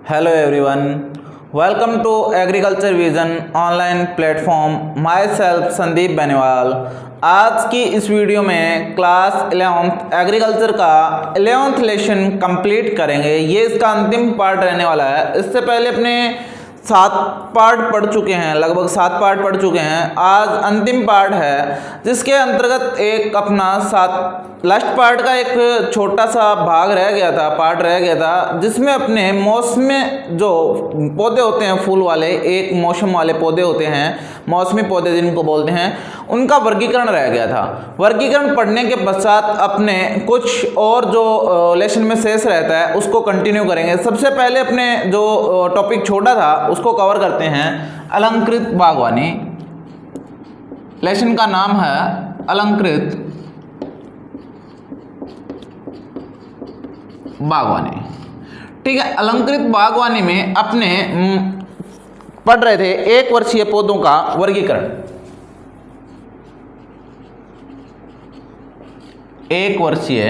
Hello everyone, welcome to agriculture vision online platform. Myself Sandeep Beniwal. आज की इस video में क्लास 11th एग्रीकल्चर का 11th लेसन कंप्लीट करेंगे। ये इसका अंतिम पार्ट रहने वाला है। इससे पहले अपने 7 पार्ट पढ़ चुके हैं, लगभग 7 पार्ट पढ़ चुके हैं। आज अंतिम पार्ट है जिसके अंतर्गत एक अपना लास्ट पार्ट का एक छोटा सा भाग रह गया था, पार्ट रह गया था, जिसमें अपने मौसमी जो पौधे होते हैं फूल वाले, एक मौसम वाले पौधे होते हैं, मौसमी पौधे जिनको बोलते हैं, उनका वर्गीकरण रह गया था। वर्गीकरण पढ़ने के पश्चात अपने कुछ और जो लेसन में शेष रहता है उसको कंटिन्यू करेंगे। सबसे पहले अपने जो टॉपिक छोटा था उसको कवर करते हैं, अलंकृत बागवानी। लेसन का नाम है अलंकृत बागवानी। ठीक है, अलंकृत बागवानी में अपने पढ़ रहे थे 1 वर्षीय पौधों का वर्गीकरण। 1 वर्षीय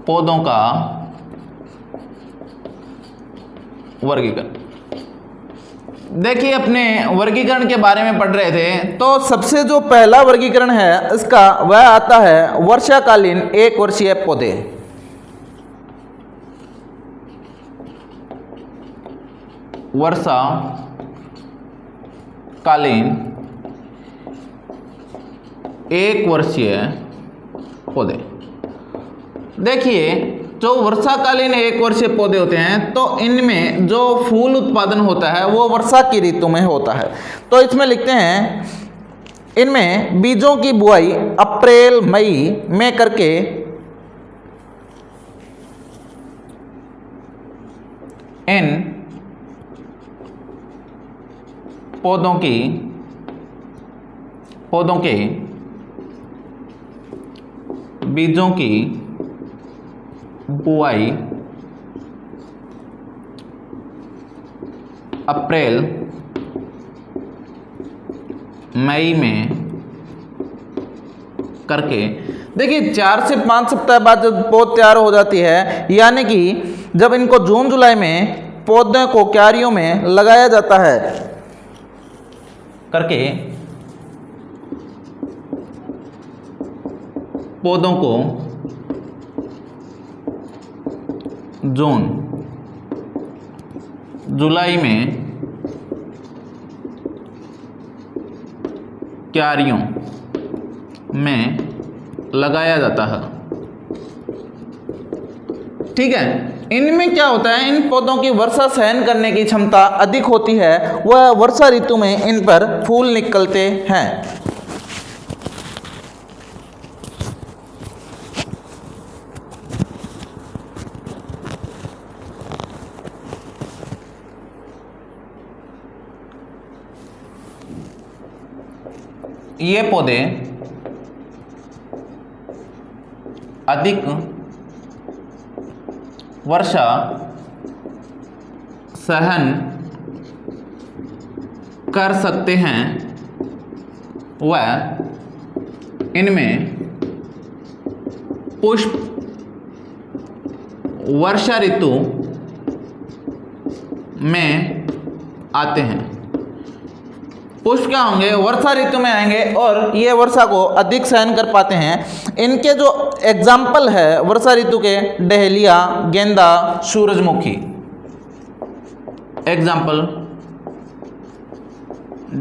पौधों का वर्गीकरण। देखिए, अपने वर्गीकरण के बारे में पढ़ रहे थे तो सबसे जो पहला वर्गीकरण है इसका वह आता है वर्षाकालीन 1 वर्षीय पौधे। वर्षाकालीन 1 वर्षीय पौधे। देखिए, जो वर्षाकालीन 1 वर्षीय पौधे होते हैं तो इनमें जो फूल उत्पादन होता है वो वर्षा की ऋतु में होता है। तो इसमें लिखते हैं, इनमें बीजों की बुआई अप्रैल मई में करके इन पौधों के बीजों की बुआई अप्रैल मई में करके, देखिए 4 से 5 सप्ताह बाद जब पौध तैयार हो जाती है, यानी कि जब इनको जून जुलाई में पौधों को क्यारियों में लगाया जाता है करके पौधों को जून जुलाई में क्यारियों में लगाया जाता है। ठीक है, इनमें क्या होता है, इन पौधों की वर्षा सहन करने की क्षमता अधिक होती है, वह वर्षा ऋतु में इन पर फूल निकलते हैं। ये पौधे अधिक वर्षा सहन कर सकते हैं, व इनमें पुष्प वर्षा ऋतु में आते हैं। पुष्प क्या होंगे, वर्षा ऋतु में आएंगे और ये वर्षा को अधिक सहन कर पाते हैं। इनके जो एग्जाम्पल है वर्षा ऋतु के, डहेलिया, गेंदा, सूरजमुखी। एग्जाम्पल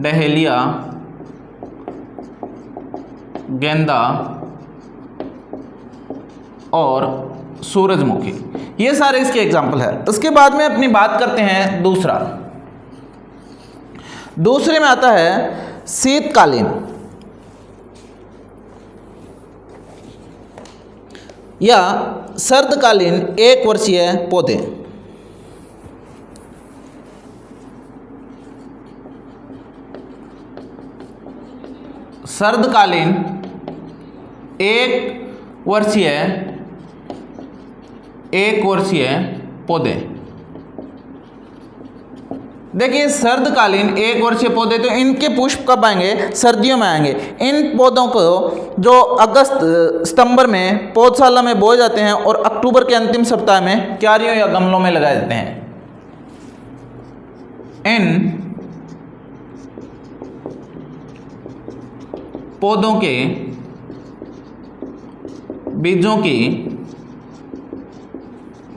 डहेलिया, गेंदा और सूरजमुखी, ये सारे इसके एग्जाम्पल है। उसके बाद में अपनी बात करते हैं दूसरे में आता है शीतकालीन या सर्दकालीन 1 वर्षीय पौधे। सर्दकालीन 1 वर्षीय पौधे। देखिए सर्दकालीन एक वर्षीय पौधे, तो इनके पुष्प कब आएंगे? सर्दियों में आएंगे। इन पौधों को जो अगस्त सितंबर में पौधशाला में बोए जाते हैं और अक्टूबर के अंतिम सप्ताह में क्यारियों या गमलों में लगाए जाते हैं। इन पौधों के बीजों की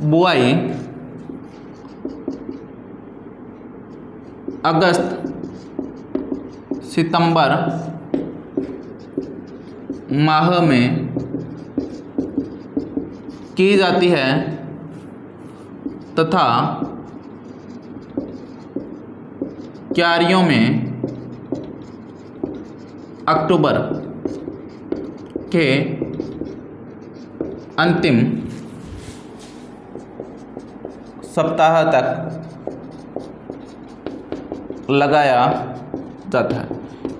बुआई अगस्त सितंबर माह में की जाती है तथा क्यारियों में अक्टूबर के अंतिम सप्ताह तक लगाया जाता है।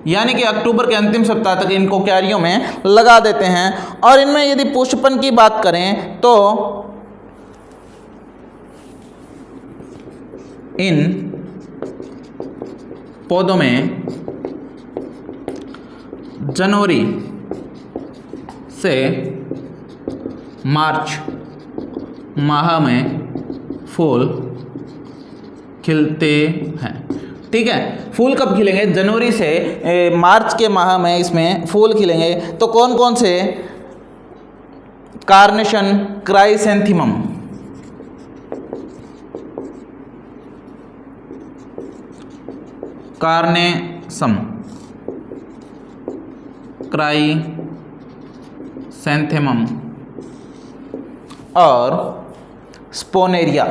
यानी कि अक्टूबर के अंतिम सप्ताह तक इनको क्यारियों में लगा देते हैं। और इनमें यदि पुष्पन की बात करें तो इन पौधों में जनवरी से मार्च माह में फूल खिलते हैं। ठीक है, फूल कब खिलेंगे? जनवरी से मार्च के माह में इसमें फूल खिलेंगे। तो कौन कौन से? कार्नेशन, क्राइसेंथेमम, कार्नेसम, क्राइसेंथेमम और स्पोनेरिया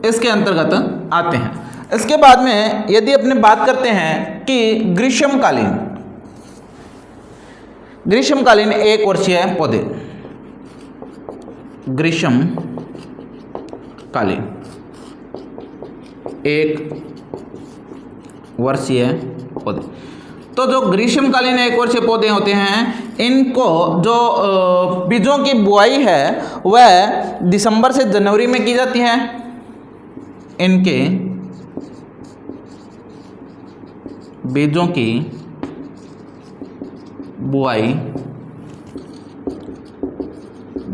इसके अंतर्गत आते हैं। इसके बाद में यदि अपने बात करते हैं कि ग्रीष्मकालीन एक वर्षीय पौधे, ग्रीष्मकालीन एक वर्षीय पौधे, तो जो ग्रीष्मकालीन एक वर्षीय पौधे होते हैं इनको जो बीजों की बुआई है वह दिसंबर से जनवरी में की जाती है। इनके बीजों की बुआई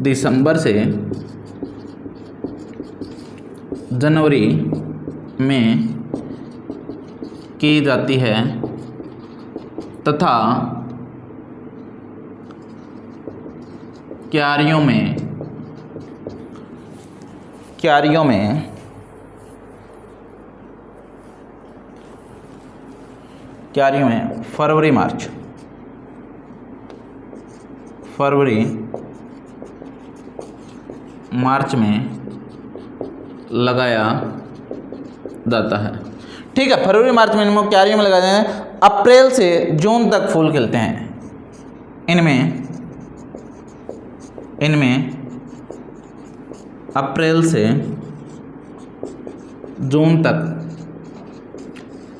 दिसंबर से जनवरी में की जाती है तथा क्यारियों में फरवरी मार्च में लगाया जाता है। ठीक है, फरवरी मार्च में इनको क्यारियों में लगाया जाता है। अप्रैल से जून तक फूल खिलते हैं। इनमें अप्रैल से जून तक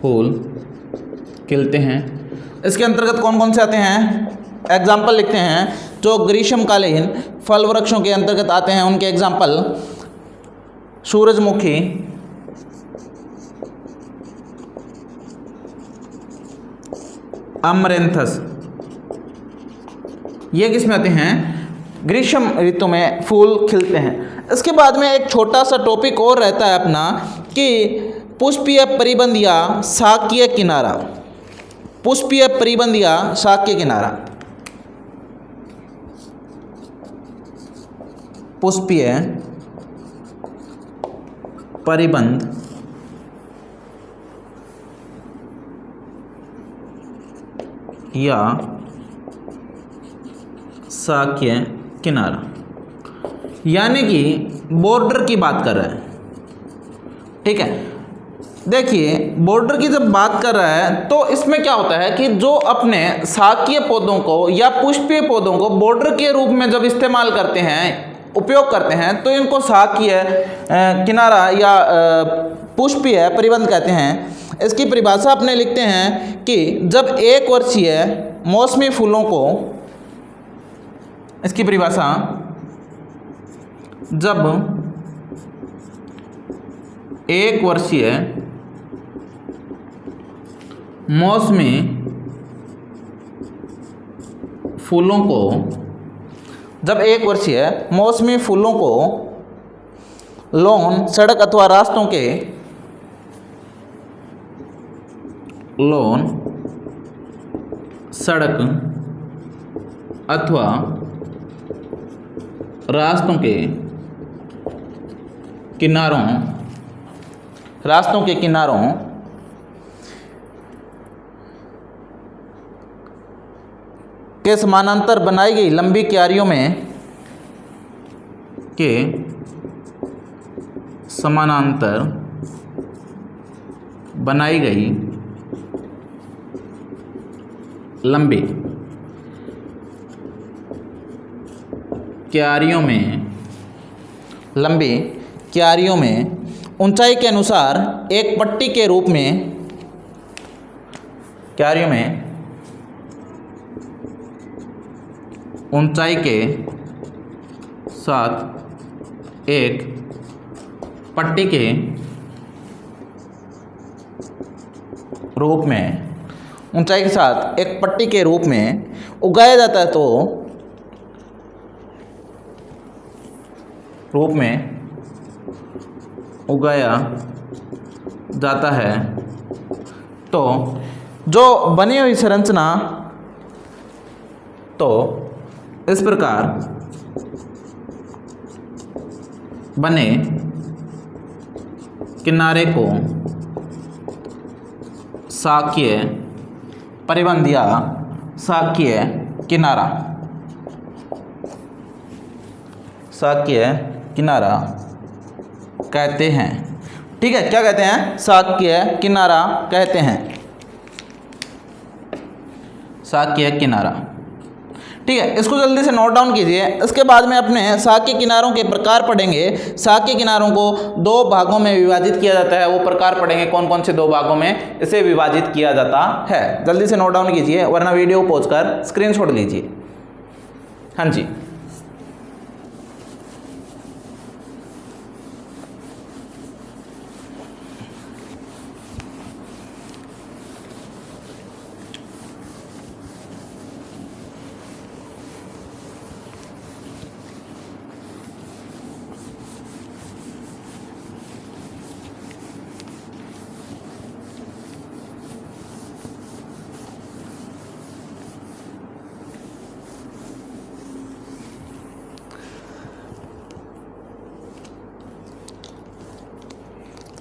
फूल खिलते हैं। इसके अंतर्गत कौन कौन से आते हैं? एग्जाम्पल लिखते हैं। जो ग्रीष्मकालीन फल वृक्षों के अंतर्गत आते हैं उनके एग्जाम्पल: सूरजमुखी, अमरेंथस, ये किस में आते हैं? ग्रीष्म ऋतु में फूल खिलते हैं। इसके बाद में एक छोटा सा टॉपिक और रहता है अपना कि पुष्पीय परिबंध या शाकीय किनारा। पुष्पीय परिबंध या शाकीय किनारा। पुष्पीय परिबंध या शाकीय किनारा, यानी कि बॉर्डर की बात कर रहा है। ठीक है, देखिए बॉर्डर की जब बात कर रहा है तो इसमें क्या होता है कि जो अपने शाकीय पौधों को या पुष्पीय पौधों को बॉर्डर के रूप में जब इस्तेमाल करते हैं, उपयोग करते हैं, तो इनको शाकीय किनारा या पुष्पीय परिबंध कहते हैं। इसकी परिभाषा अपने लिखते हैं कि जब एक वर्षीय मौसमी फूलों को, इसकी परिभाषा, जब एक वर्षीय मौसमी फूलों को, जब एक वर्षीय मौसमी फूलों को लॉन, सड़क अथवा रास्तों के लॉन, सड़क अथवा रास्तों के किनारों के समानांतर बनाई गई लंबी क्यारियों में के समानांतर बनाई गई लंबी क्यारियों में ऊंचाई के अनुसार एक पट्टी के रूप में, क्यारियों में ऊंचाई के साथ एक पट्टी के रूप में, ऊंचाई के साथ एक पट्टी के रूप में उगाया जाता है, तो रूप में उगाया जाता है, तो जो बनी हुई संरचना, तो इस प्रकार बने किनारे को शाकीय परिबंध या शाकीय किनारा कहते हैं। ठीक है, क्या कहते हैं? शाकीय किनारा कहते हैं, शाकीय किनारा। ठीक है, इसको जल्दी से नोट डाउन कीजिए। इसके बाद में अपने शाकीय किनारों के प्रकार पढ़ेंगे। शाकीय किनारों को दो भागों में विभाजित किया जाता है, वो प्रकार पढ़ेंगे कौन कौन से दो भागों में इसे विभाजित किया जाता है। जल्दी से नोट डाउन कीजिए, वरना वीडियो को पॉज कर स्क्रीनशॉट लीजिए। हाँ जी,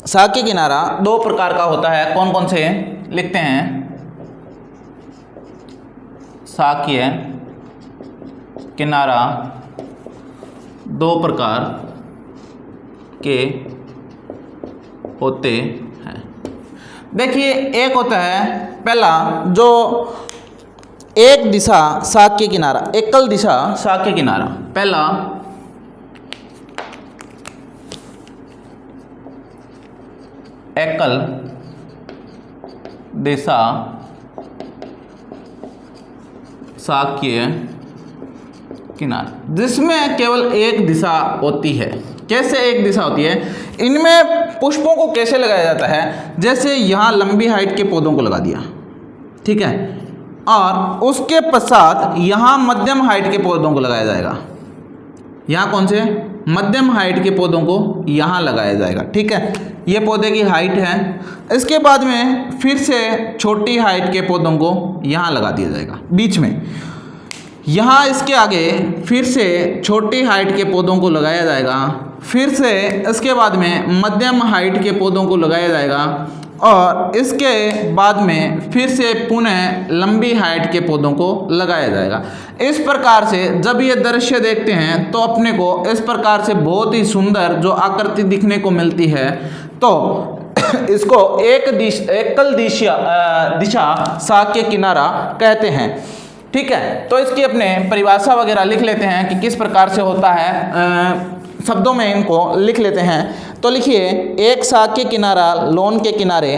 शाकीय किनारा दो प्रकार का होता है, कौन कौन से लिखते हैं? शाकीय किनारा दो प्रकार के होते हैं। देखिए, एक होता है पहला जो एक दिशा शाकीय किनारा, एकल दिशा शाकीय किनारा। पहला एकल दिशा शाकीय किनारा, जिसमें केवल एक दिशा होती है। कैसे एक दिशा होती है? इनमें पुष्पों को कैसे लगाया जाता है? जैसे यहाँ लंबी हाइट के पौधों को लगा दिया, ठीक है, और उसके पश्चात यहाँ मध्यम हाइट के पौधों को लगाया जाएगा। यहाँ कौन से? मध्यम हाइट के पौधों को यहाँ लगाया जाएगा। ठीक है, ये पौधे की हाइट है। इसके बाद में फिर से छोटी हाइट के पौधों को यहाँ लगा दिया जाएगा बीच में। यहाँ इसके आगे फिर से छोटी हाइट के पौधों को लगाया जाएगा। फिर से इसके बाद में मध्यम हाइट के पौधों को लगाया जाएगा और इसके बाद में फिर से पुनः लंबी हाइट के पौधों को लगाया जाएगा। इस प्रकार से जब ये दृश्य देखते हैं तो अपने को इस प्रकार से बहुत ही सुंदर जो आकृति दिखने को मिलती है, तो इसको एकल दिशा शाकीय किनारा कहते हैं। ठीक है, तो इसकी अपने परिभाषा वगैरह लिख लेते हैं कि किस प्रकार से होता है, शब्दों में इनको लिख लेते हैं। तो लिखिए, एक शाकीय किनारा लॉन के किनारे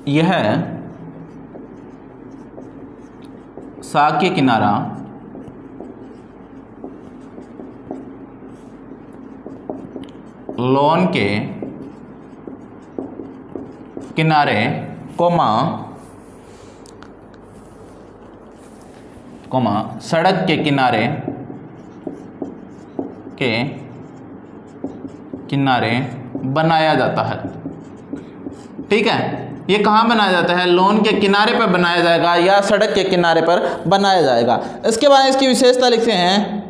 यह शाकीय किनारा लॉन के किनारे कोमा सड़क के किनारे बनाया जाता है। ठीक है, ये कहाँ बनाया जाता है? लॉन के किनारे पर बनाया जाएगा या सड़क के किनारे पर बनाया जाएगा। इसके बाद इसकी विशेषता लिखते हैं।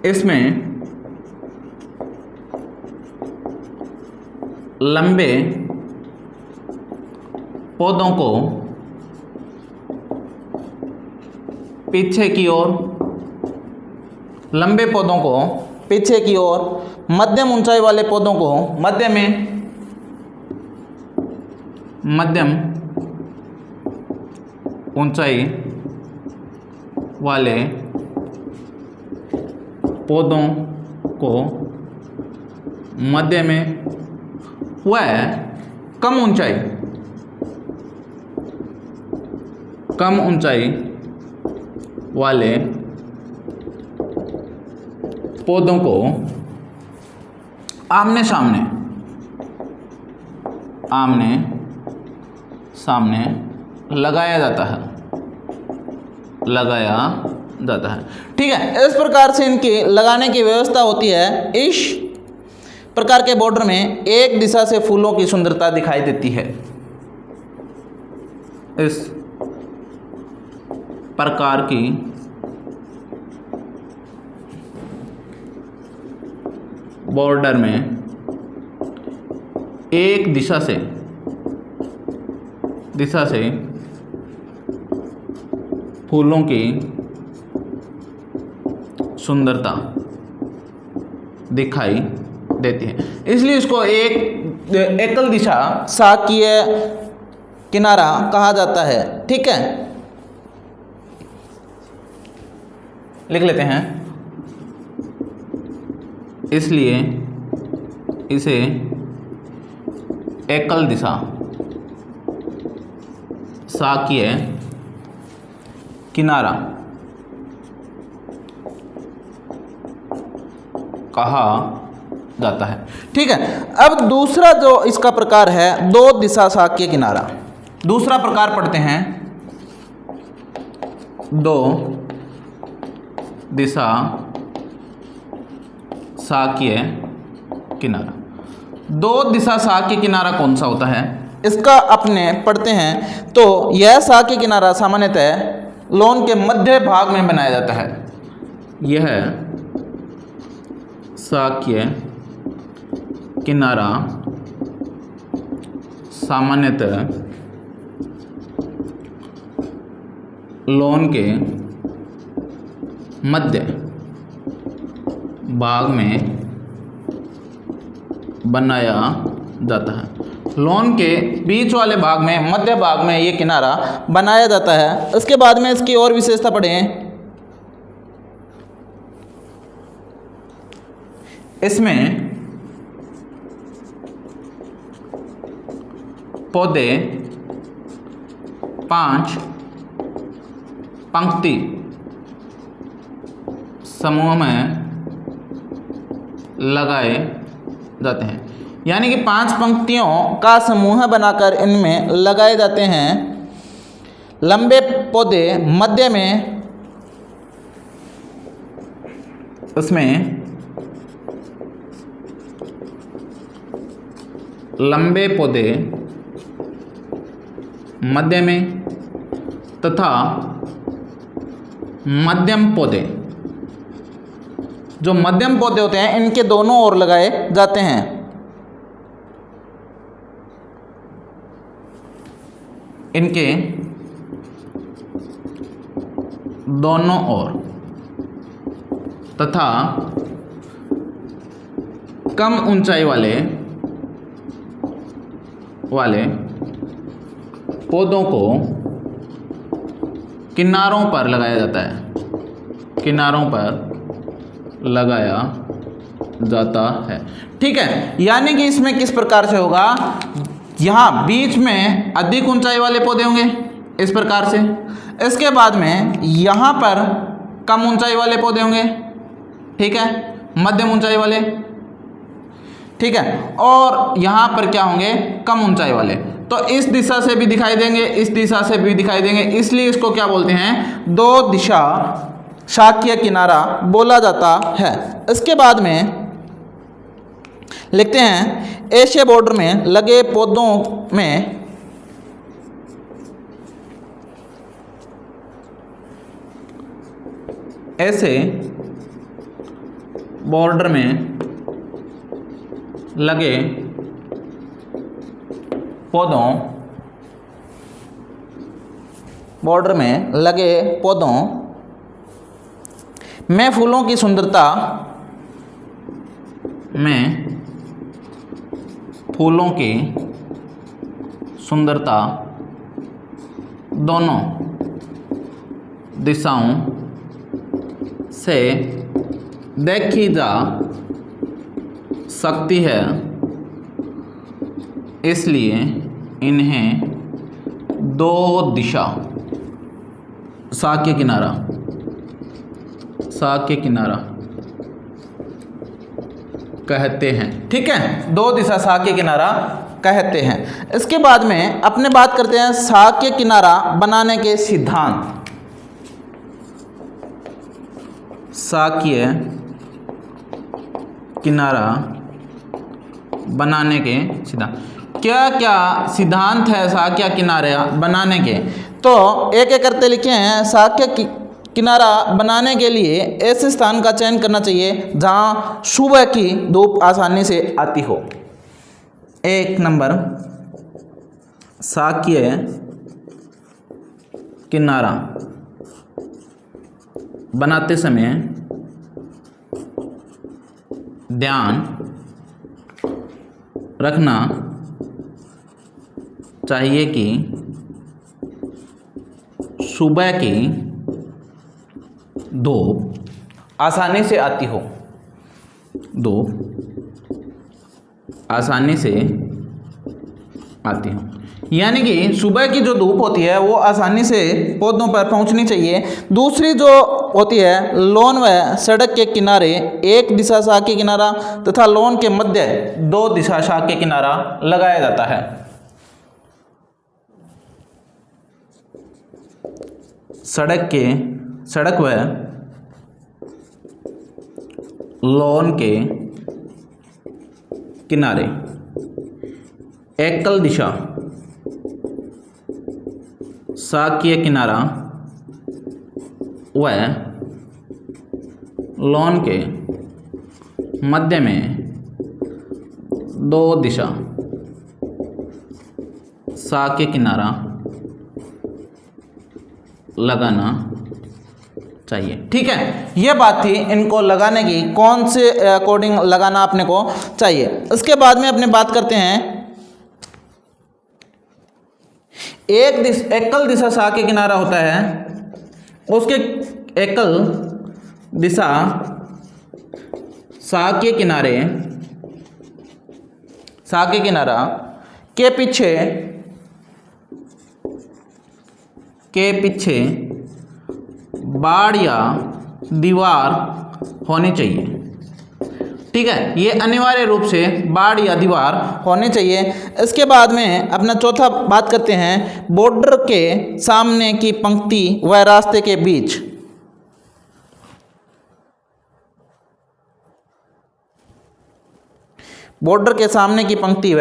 इसमें लंबे पौधों को पीछे की ओर, मध्यम ऊंचाई वाले पौधों को मध्यम ऊंचाई वाले पौधों को मध्य में व कम ऊंचाई वाले पौधों को आमने सामने लगाया जाता है। ठीक है, इस प्रकार से इनकी लगाने की व्यवस्था होती है। इस प्रकार के बॉर्डर में एक दिशा से फूलों की सुंदरता दिखाई देती है। इस प्रकार की बॉर्डर में एक दिशा से फूलों की सुंदरता दिखाई देती है, इसलिए इसको एक एकल दिशा शाकीय किनारा कहा जाता है। ठीक है, लिख लेते हैं। इसलिए इसे एकल दिशा शाकीय किनारा कहा जाता है। ठीक है, अब दूसरा जो इसका प्रकार है दो दिशा शाकीय किनारा। दूसरा प्रकार पढ़ते हैं, दो दिशा शाकीय किनारा। दो दिशा शाकीय किनारा कौन सा होता है? इसका अपने पढ़ते हैं तो यह शाकीय किनारा सामान्यतः लॉन के मध्य भाग में बनाया जाता है। यह शाकीय किनारा सामान्यतः लॉन के मध्य भाग में बनाया जाता है। लॉन के बीच वाले भाग में, मध्य भाग में ये किनारा बनाया जाता है। उसके बाद में इसकी और विशेषता पढ़ें। इसमें पौधे 5 पंक्ति समूह में लगाए जाते हैं, यानी कि 5 पंक्तियों का समूह बनाकर इनमें लगाए जाते हैं। लंबे पौधे मध्य में, उसमें लंबे पौधे मध्य में तथा मध्यम पौधे, जो मध्यम पौधे होते हैं इनके दोनों ओर लगाए जाते हैं। इनके दोनों ओर तथा कम ऊंचाई वाले पौधों को किनारों पर लगाया जाता है। किनारों पर लगाया जाता है। ठीक है, यानी कि इसमें किस प्रकार से होगा, यहाँ बीच में अधिक ऊंचाई वाले पौधे होंगे इस प्रकार से, इसके बाद में यहाँ पर कम ऊंचाई वाले पौधे होंगे, ठीक है, मध्यम ऊंचाई वाले, ठीक है, और यहाँ पर क्या होंगे, कम ऊंचाई वाले। तो इस दिशा से भी दिखाई देंगे, इस दिशा से भी दिखाई देंगे, इसलिए इसको क्या बोलते हैं, दो दिशा शाकीय किनारा बोला जाता है। इसके बाद में लिखते हैं, एशिया बॉर्डर में लगे पौधों में ऐसे बॉर्डर में लगे पौधों, बॉर्डर में लगे पौधों में फूलों की सुंदरता, में फूलों की सुंदरता दोनों दिशाओं से देखी जा सकती है, इसलिए इन्हें दो दिशा शाकीय किनारा, शाकीय किनारा कहते हैं। ठीक है, दो दिशा शाकीय किनारा कहते हैं। इसके बाद में अपने बात करते हैं शाकीय किनारा बनाने के सिद्धांत। शाकीय किनारा बनाने के सिद्धांत, क्या क्या सिद्धांत है शाकीय किनारा बनाने के, तो एक एक करते लिखे हैं। शाकीय किनारा बनाने के लिए ऐसे स्थान का चयन करना चाहिए जहां सुबह की धूप आसानी से आती हो। एक नंबर, शाकीय किनारा बनाते समय ध्यान रखना चाहिए कि सुबह की धूप आसानी से आती हो, धूप आसानी से आती हो, यानी कि सुबह की जो धूप होती है वो आसानी से पौधों पर पहुंचनी चाहिए। दूसरी जो होती है, लॉन व सड़क के किनारे एक दिशा शाकीय किनारा तथा लॉन के मध्य दो दिशा शाकीय किनारा लगाया जाता है। सड़क व लॉन के किनारे एकल दिशा शाकीय किनारा व लॉन के मध्य में दो दिशा शाकीय किनारा लगाना चाहिए। ठीक है, ये बात थी इनको लगाने की, कौन से अकॉर्डिंग लगाना अपने को चाहिए। इसके बाद में अपने बात करते हैं एकल दिशा शाकीय किनारा होता है, उसके एकल दिशा शाकीय किनारा के पीछे बाड़ या दीवार होनी चाहिए। ठीक है, ये अनिवार्य रूप से बाड़ या दीवार होनी चाहिए। इसके बाद में अपना चौथा बात करते हैं, बॉर्डर के सामने की पंक्ति व रास्ते के बीच बॉर्डर के सामने की पंक्ति व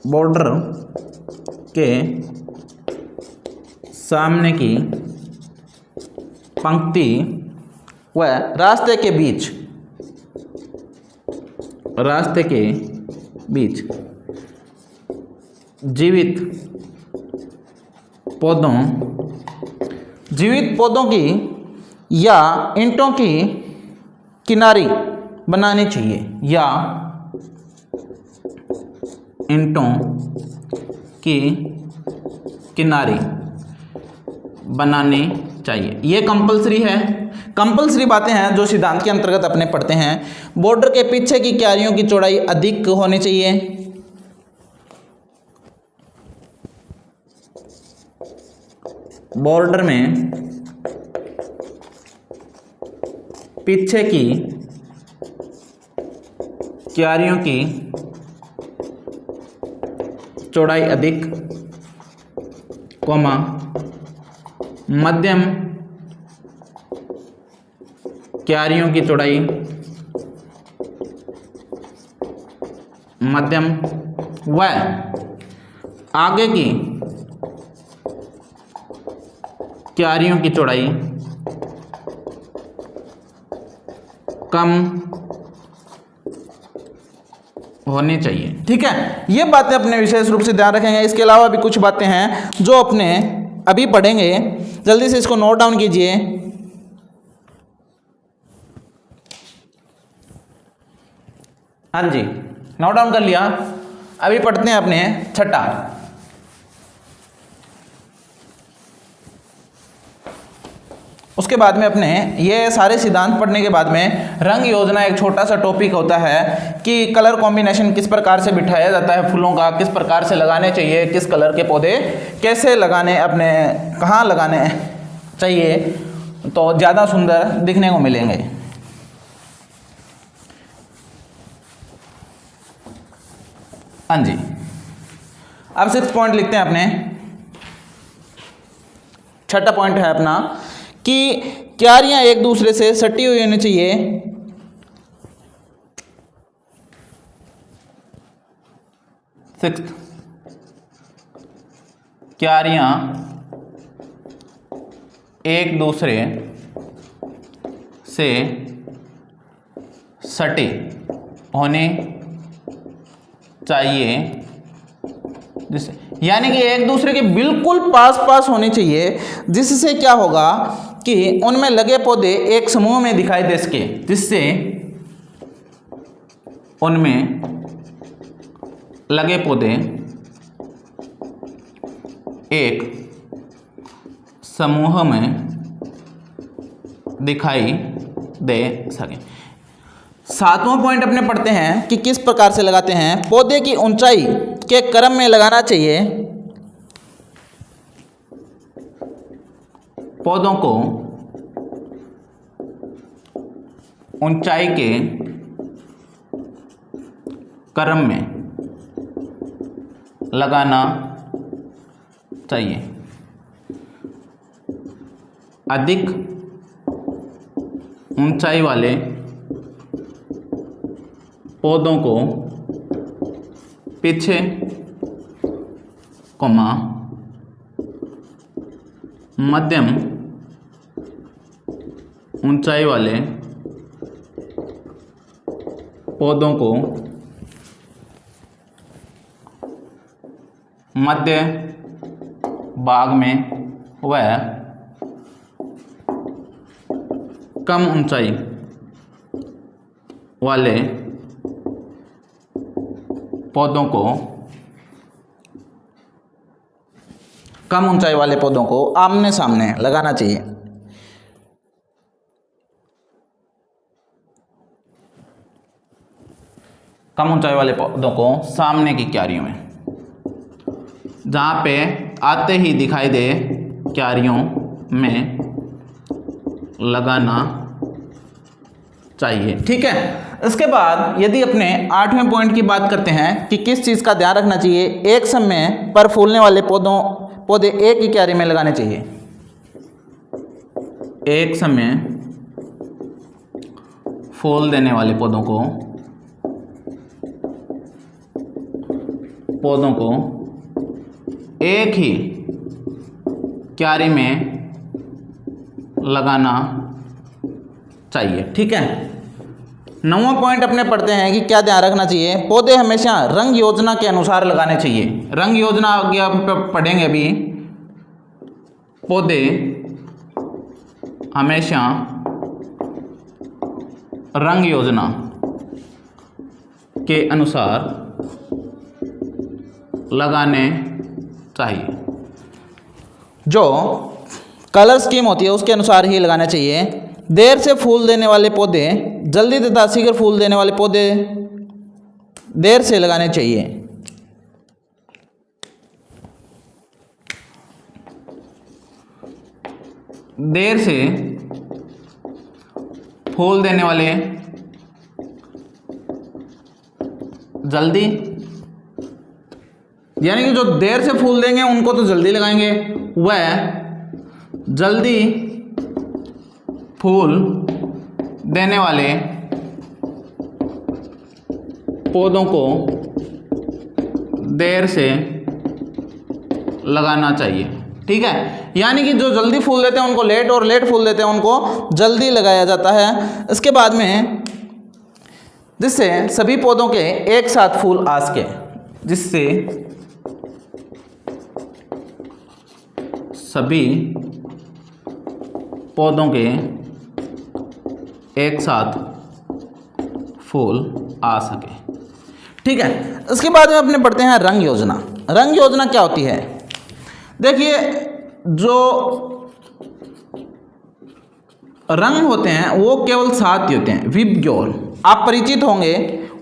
बॉर्डर के सामने की पंक्ति व रास्ते के बीच जीवित पौधों की या ईंटों की किनारी बनानी चाहिए, या ईंटों की किनारी बनानी चाहिए। ये कंपलसरी है। कंपल्सरी बातें हैं जो सिद्धांत के अंतर्गत अपने पढ़ते हैं। बॉर्डर के पीछे की क्यारियों की चौड़ाई अधिक होनी चाहिए। बॉर्डर में पीछे की क्यारियों की चौड़ाई अधिक, कोमा मध्यम क्यारियों की चौड़ाई मध्यम व आगे की क्यारियों की चौड़ाई कम होनी चाहिए। ठीक है, ये बातें अपने विशेष रूप से ध्यान रखेंगे। इसके अलावा भी कुछ बातें हैं जो अपने अभी पढ़ेंगे, जल्दी से इसको नोट डाउन कीजिए। हाँ जी, नोट डाउन कर लिया। अभी पढ़ते हैं अपने छठा। उसके बाद में अपने ये सारे सिद्धांत पढ़ने के बाद में रंग योजना एक छोटा सा टॉपिक होता है कि कलर कॉम्बिनेशन किस प्रकार से बिठाया जाता है फूलों का, किस प्रकार से लगाने चाहिए, किस कलर के पौधे कैसे लगाने, अपने कहाँ लगाने चाहिए तो ज़्यादा सुंदर दिखने को मिलेंगे। हाँ जी, अब 6 पॉइंट लिखते हैं अपने। छठा पॉइंट है अपना कि क्यारियां एक दूसरे से सटी हुई होनी चाहिए। सिक्स्थ, क्यारियां एक दूसरे से सटी होनी चाहिए, जिससे यानी कि एक दूसरे के बिल्कुल पास पास होनी चाहिए, जिससे क्या होगा कि उनमें लगे पौधे एक समूह में दिखाई दे सके, जिससे उनमें लगे पौधे एक समूह में दिखाई दे सके। 7वां पॉइंट अपने पढ़ते हैं कि किस प्रकार से लगाते हैं। पौधे की ऊंचाई के क्रम में लगाना चाहिए। पौधों को ऊंचाई के क्रम में लगाना चाहिए। अधिक ऊंचाई वाले पौधों को पीछे कोमा मध्यम ऊंचाई वाले पौधों को मध्य भाग में व कम ऊंचाई वाले पौधों को आमने सामने लगाना चाहिए। कम ऊंचाई वाले पौधों को सामने की क्यारियों में, जहाँ पे आते ही दिखाई दे क्यारियों में लगाना चाहिए। ठीक है, इसके बाद यदि अपने 8वें पॉइंट की बात करते हैं कि किस चीज़ का ध्यान रखना चाहिए। एक समय पर फूलने वाले पौधे एक ही क्यारी में लगाने चाहिए। एक समय फूल देने वाले पौधों को एक ही क्यारी में लगाना चाहिए। ठीक है, 9वां पॉइंट अपने पढ़ते हैं कि क्या ध्यान रखना चाहिए। पौधे हमेशा रंग योजना के अनुसार लगाने चाहिए। रंग योजना आगे आप पढ़ेंगे अभी। पौधे हमेशा रंग योजना के अनुसार लगाने चाहिए। जो कलर स्कीम होती है उसके अनुसार ही लगाना चाहिए। देर से फूल देने वाले पौधे, जल्दी तथा शीघ्र फूल देने वाले पौधे देर से लगाने चाहिए। देर से फूल देने वाले जल्दी, यानी कि जो देर से फूल देंगे उनको तो जल्दी लगाएंगे, वह जल्दी फूल देने वाले पौधों को देर से लगाना चाहिए। ठीक है, यानी कि जो जल्दी फूल देते हैं उनको लेट, और लेट फूल देते हैं उनको जल्दी लगाया जाता है। इसके बाद में जिससे सभी पौधों के एक साथ फूल आ सके, जिससे सभी पौधों के एक साथ फूल आ सके। ठीक है, इसके बाद में अपने पढ़ते हैं रंग योजना। रंग योजना क्या होती है? देखिए, जो रंग होते हैं वो केवल 7 ही होते हैं। विबग्योर आप परिचित होंगे,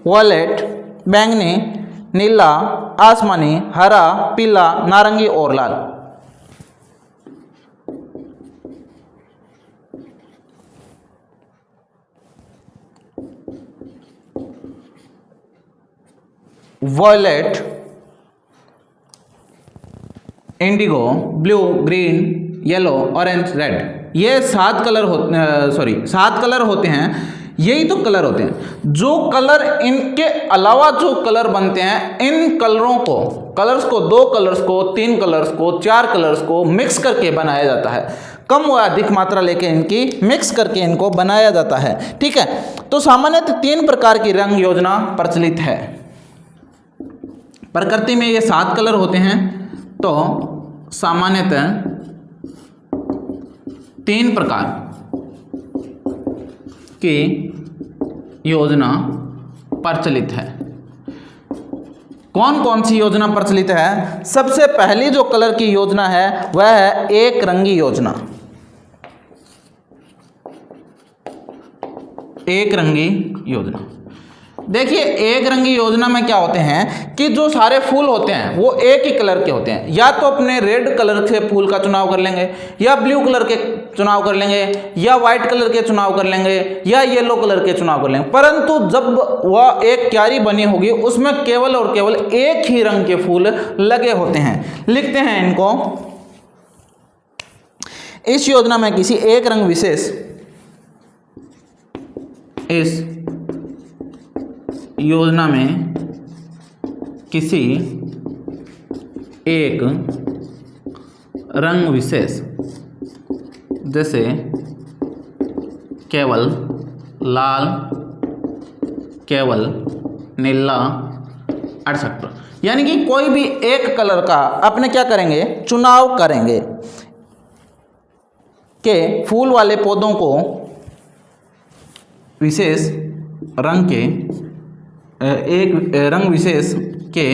वॉयलेट, बैंगनी, नीला, आसमानी, हरा, पीला, नारंगी और लाल। Violet, indigo, blue, green, yellow, orange, red, ये 7 कलर होते हैं। यही तो कलर होते हैं। जो कलर, इनके अलावा जो कलर बनते हैं, इन कलरों को, कलर्स को, 2 कलर्स को, 3 कलर्स को, 4 कलर्स को मिक्स करके बनाया जाता है। कम व अधिक मात्रा लेके इनकी मिक्स करके इनको बनाया जाता है। ठीक है, तो सामान्यतः 3 प्रकार की रंग योजना प्रचलित है। प्रकृति में ये 7 कलर होते हैं, तो सामान्यतः 3 प्रकार की योजना प्रचलित है। कौन कौन सी योजना प्रचलित है? सबसे पहली जो कलर की योजना है वह है एक रंगी योजना। एक रंगी योजना। देखिए, एक रंगी योजना में क्या होते हैं कि जो सारे फूल होते हैं वो एक ही कलर के होते हैं। या तो अपने रेड कलर से फूल का चुनाव कर लेंगे, या ब्लू कलर के चुनाव कर लेंगे, या वाइट कलर के चुनाव कर लेंगे, या येलो कलर के चुनाव कर लेंगे। परंतु जब वह एक क्यारी बनी होगी उसमें केवल और केवल एक ही रंग के फूल लगे होते हैं। लिखते हैं इनको। इस योजना में किसी एक रंग विशेष, इस योजना में किसी एक रंग विशेष, जैसे केवल लाल, केवल नीला, etc, यानी कि कोई भी एक कलर का अपने क्या करेंगे, चुनाव करेंगे के फूल वाले पौधों को विशेष रंग के, एक रंग विशेष के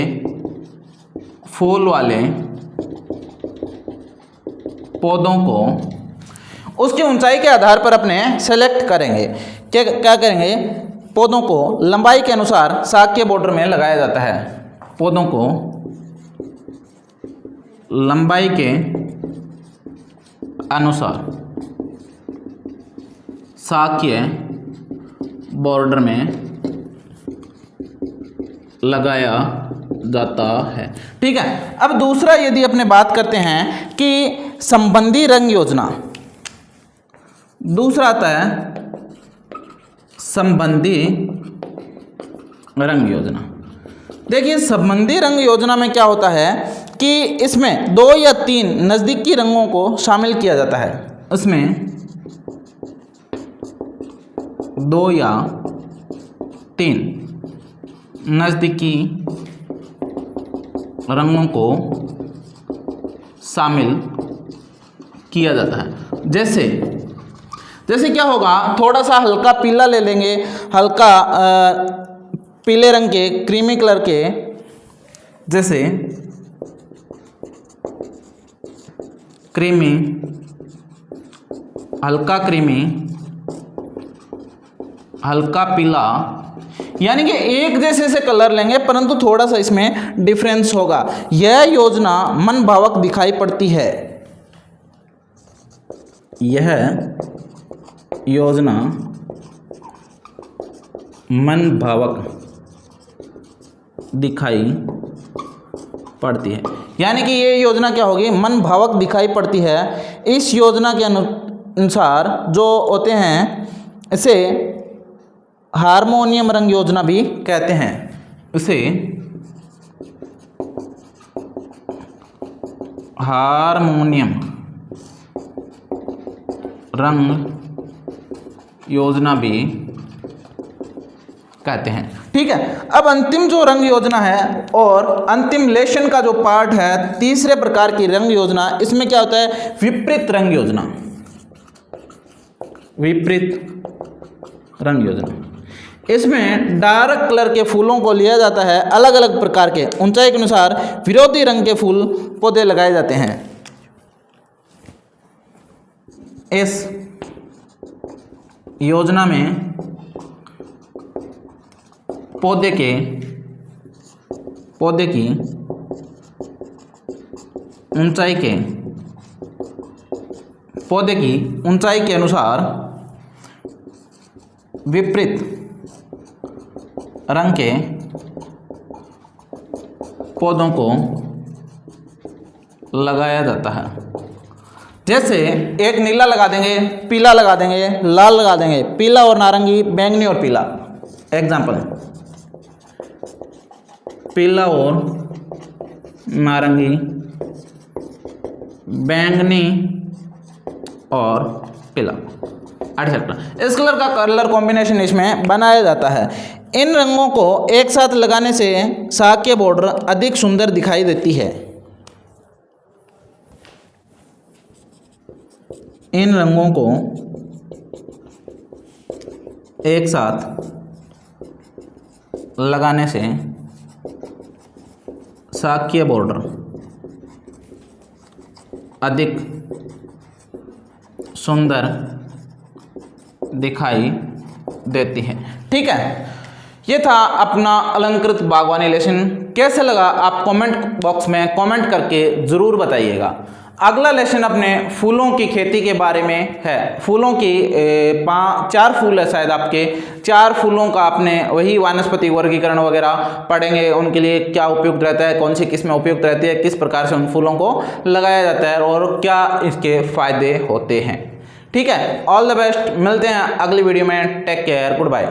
फूल वाले पौधों को उसकी ऊंचाई के आधार पर अपने सेलेक्ट करेंगे। क्या करेंगे? पौधों को लंबाई के अनुसार साग के बॉर्डर में लगाया जाता है। पौधों को लंबाई के अनुसार साग के बॉर्डर में लगाया जाता है। ठीक है, अब दूसरा यदि अपने बात करते हैं कि संबंधी रंग योजना, दूसरा आता है संबंधी रंग योजना। देखिए, संबंधी रंग योजना में क्या होता है कि इसमें 2 या 3 नज़दीकी रंगों को शामिल किया जाता है। इसमें 2 या 3 नज़दीकी रंगों को शामिल किया जाता है। जैसे क्या होगा, थोड़ा सा हल्का पीला ले लेंगे, हल्का पीले रंग के, क्रीमी कलर के, जैसे क्रीमी, हल्का क्रीमी हल्का पीला, यानी कि एक जैसे से कलर लेंगे परंतु थोड़ा सा इसमें डिफरेंस होगा। यह योजना मन भावक दिखाई पड़ती है। यह योजना मन भावक दिखाई पड़ती है, यानी कि ये योजना क्या होगी, मन भावक दिखाई पड़ती है। इस योजना के अनुसार जो होते हैं इसे हारमोनियम रंग योजना भी कहते हैं। इसे हारमोनियम रंग योजना भी कहते हैं। ठीक है, अब अंतिम जो रंग योजना है और अंतिम लेशन का जो पार्ट है, तीसरे प्रकार की रंग योजना, इसमें क्या होता है, विपरीत रंग योजना। विपरीत रंग योजना, इसमें डार्क कलर के फूलों को लिया जाता है, अलग अलग प्रकार के ऊंचाई के अनुसार विरोधी रंग के फूल पौधे लगाए जाते हैं। इस योजना में पौधे की ऊंचाई के अनुसार विपरीत रंग के पौधों को लगाया जाता है। जैसे एक नीला लगा देंगे, पीला लगा देंगे, लाल लगा देंगे, पीला और नारंगी, बैंगनी और पीला। एग्जाम्पल, पीला और नारंगी, बैंगनी और पीला, एटसेट्रा। इस कलर का कलर कॉम्बिनेशन इसमें बनाया जाता है। इन रंगों को एक साथ लगाने से साग के बॉर्डर अधिक सुंदर दिखाई देती है। इन रंगों को एक साथ लगाने से साग के बॉर्डर अधिक सुंदर दिखाई देती है। ठीक है, ये था अपना अलंकृत बागवानी लेसन। कैसे लगा आप कमेंट बॉक्स में कमेंट करके ज़रूर बताइएगा। अगला लेसन अपने फूलों की खेती के बारे में है। फूलों की 4 फूल है शायद आपके, 4 फूलों का आपने वही वानस्पतिक वर्गीकरण वगैरह पढ़ेंगे, उनके लिए क्या उपयुक्त रहता है, कौन सी किस्में उपयुक्त रहती है, किस प्रकार से उन फूलों को लगाया जाता है और क्या इसके फायदे होते हैं। ठीक है, ऑल द बेस्ट, मिलते हैं अगली वीडियो में। Take care, good bye.